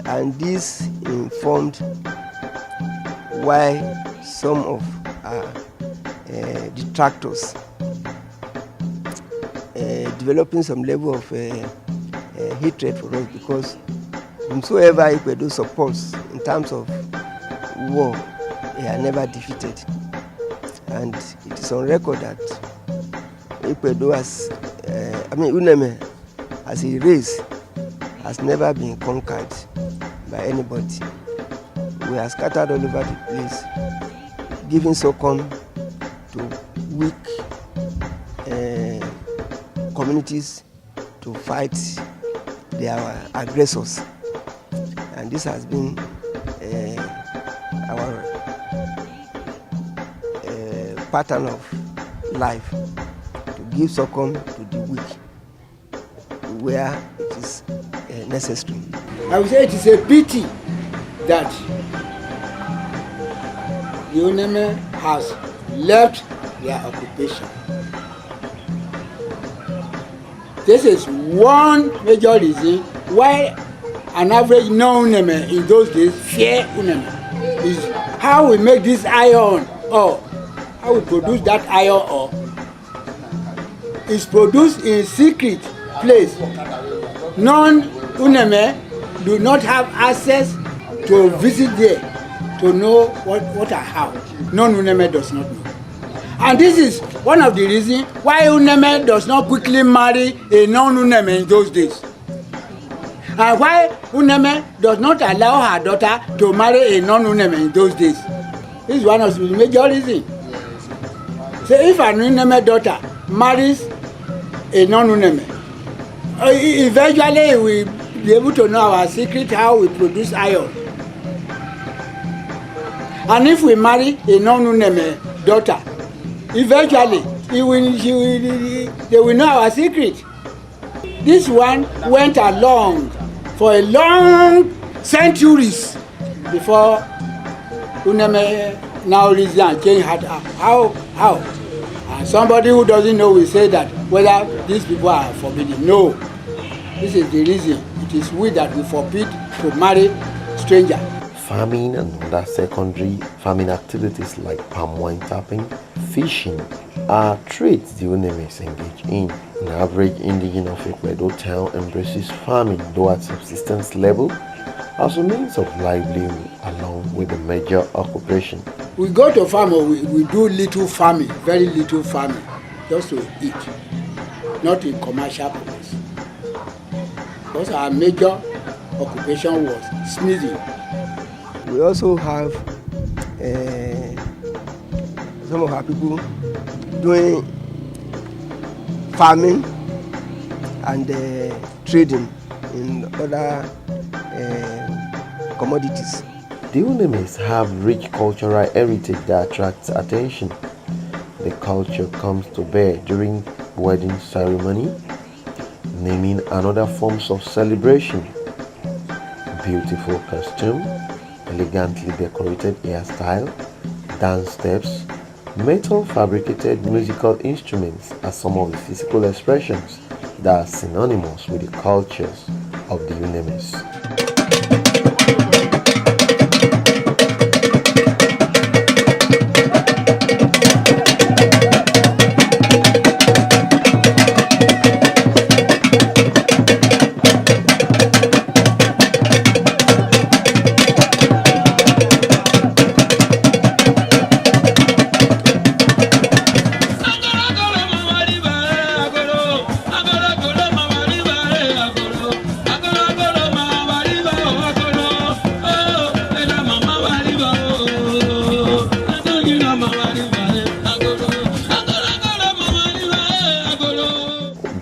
and this informed why some of our detractors developing some level of hatred for us, because whomsoever EKPEDO supports in terms of war, they are never defeated. And it is on record that EKPEDO has, UNEME as a race has never been conquered by anybody. We are scattered all over the place, giving succumb to weak communities to fight their aggressors. And this has been our pattern of life, to give succumb to the weak where it is necessary. I would say it is a pity that the UNEME has left their occupation. This is one major reason why an average non-UNEME in those days fear UNEME, is how we make this iron ore, how we produce that iron ore is produced in secret place. Non-UNEME do not have access to visit there to know what and how. Non-UNEME does not know. And this is one of the reasons why UNEME does not quickly marry a non-UNEME in those days. And why UNEME does not allow her daughter to marry a non-UNEME in those days. This is one of the major reasons. So if an UNEME daughter marries a non-UNEME, eventually we will be able to know our secret how we produce iron. And if we marry a non-UNEME daughter, eventually they will know our secret. This one went along for a long centuries before UNEME now reason and change how. And somebody who doesn't know will say that whether these people are forbidden. No, this is the reason. It is we that we forbid to marry stranger. Farming and other secondary farming activities like palm wine tapping, fishing are trades the UNEMEs engage in. An average indigene of EKPEDO town embraces farming, though at subsistence level, as a means of livelihood along with the major occupation. We go to farm, we do little farming, very little farming, just to eat, not in commercial purpose. Because our major occupation was smithing. We also have some of our people doing farming and trading in other commodities. The UNEMEs have rich cultural heritage that attracts attention. The culture comes to bear during wedding ceremony, naming and other forms of celebration. Beautiful costume, elegantly decorated hairstyle, dance steps, metal fabricated musical instruments are some of the physical expressions that are synonymous with the cultures of the UNEMEs.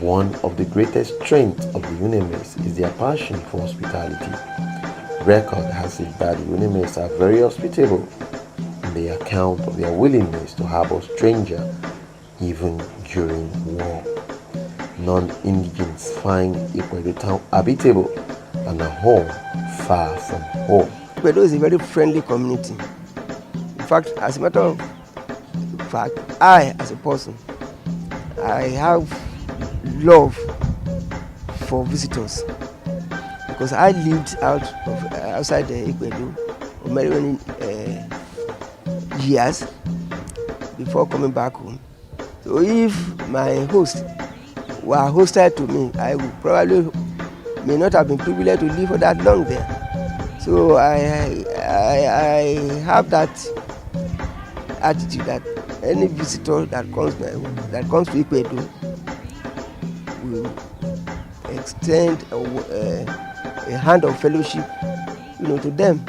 One of the greatest strengths of the UNEMEs is their passion for hospitality. Record has it that the UNEMEs are very hospitable in the account of their willingness to harbor strangers even during war. Non-indigens find EKPEDO town habitable and a home far from home. EKPEDO is a very friendly community. In fact, as a matter of fact, I as a person, I have love for visitors, because because I lived outside the EKPEDO for many years before coming back home. So if my host were hosted to me, I would probably may not have been privileged to live for that long there. So I have that attitude that any visitor that comes to EKPEDO will extend a hand of fellowship, to them.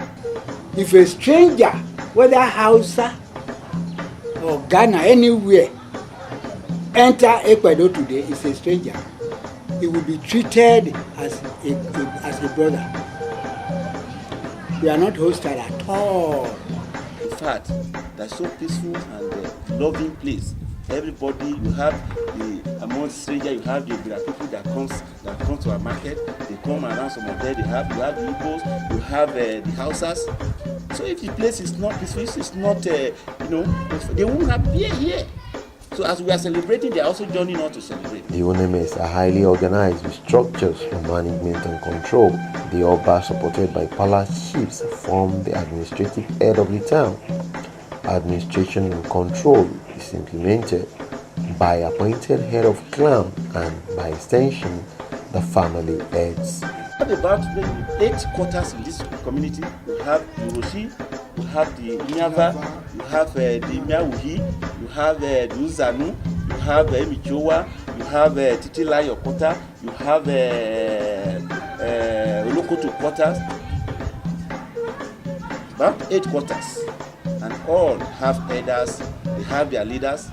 If a stranger, whether Hausa or Ghana, anywhere, enter EKPEDO today, is a stranger. He will be treated as a brother. We are not hostile at all. In fact, that's so peaceful and loving place. Everybody, you have among strangers, you have the people that comes to our market. They come around, some of them you have the Igbos, you have the Hausas. So if the place is not peaceful, it's not they won't appear here. So as we are celebrating, they are also joining us to celebrate. The UNMS are highly organized with structures for management and control. The Oba, supported by palace chiefs, form the administrative head of the town. Administration and control is implemented by appointed head of clan and by extension the family heads. We have about 8 quarters in this community. We have the Roshi, we have the Inyava, you have the Miawuhi, you have the Uzanu, you have Emichowa, you have Titilayo quarter, you have Olokoto quarters. About 8 quarters, and all have elders. They have their leaders.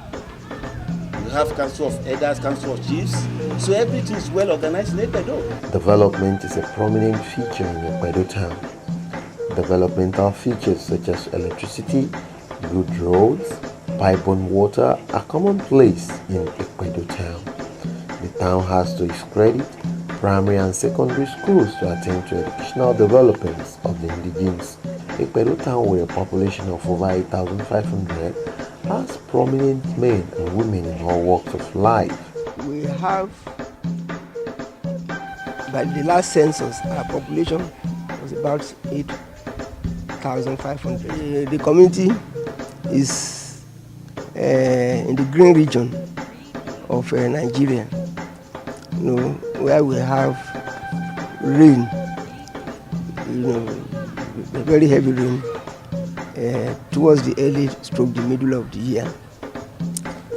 You have council of elders, council of chiefs. So everything is well organized in EKPEDO. Development is a prominent feature in EKPEDO town. Developmental features such as electricity, good roads, pipe-borne water are commonplace in EKPEDO town. The town has to its credit primary and secondary schools to attend to educational developments of the indigenes. EKPEDO town, with a population of over 8,500, has prominent men and women in all walks of life. We have, by the last census, our population was about 8,500. The community is in the green region of Nigeria, where we have rain, very heavy rain towards the early stroke, the middle of the year,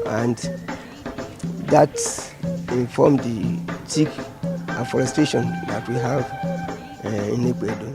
and that informed the thick afforestation that we have in EKPEDO.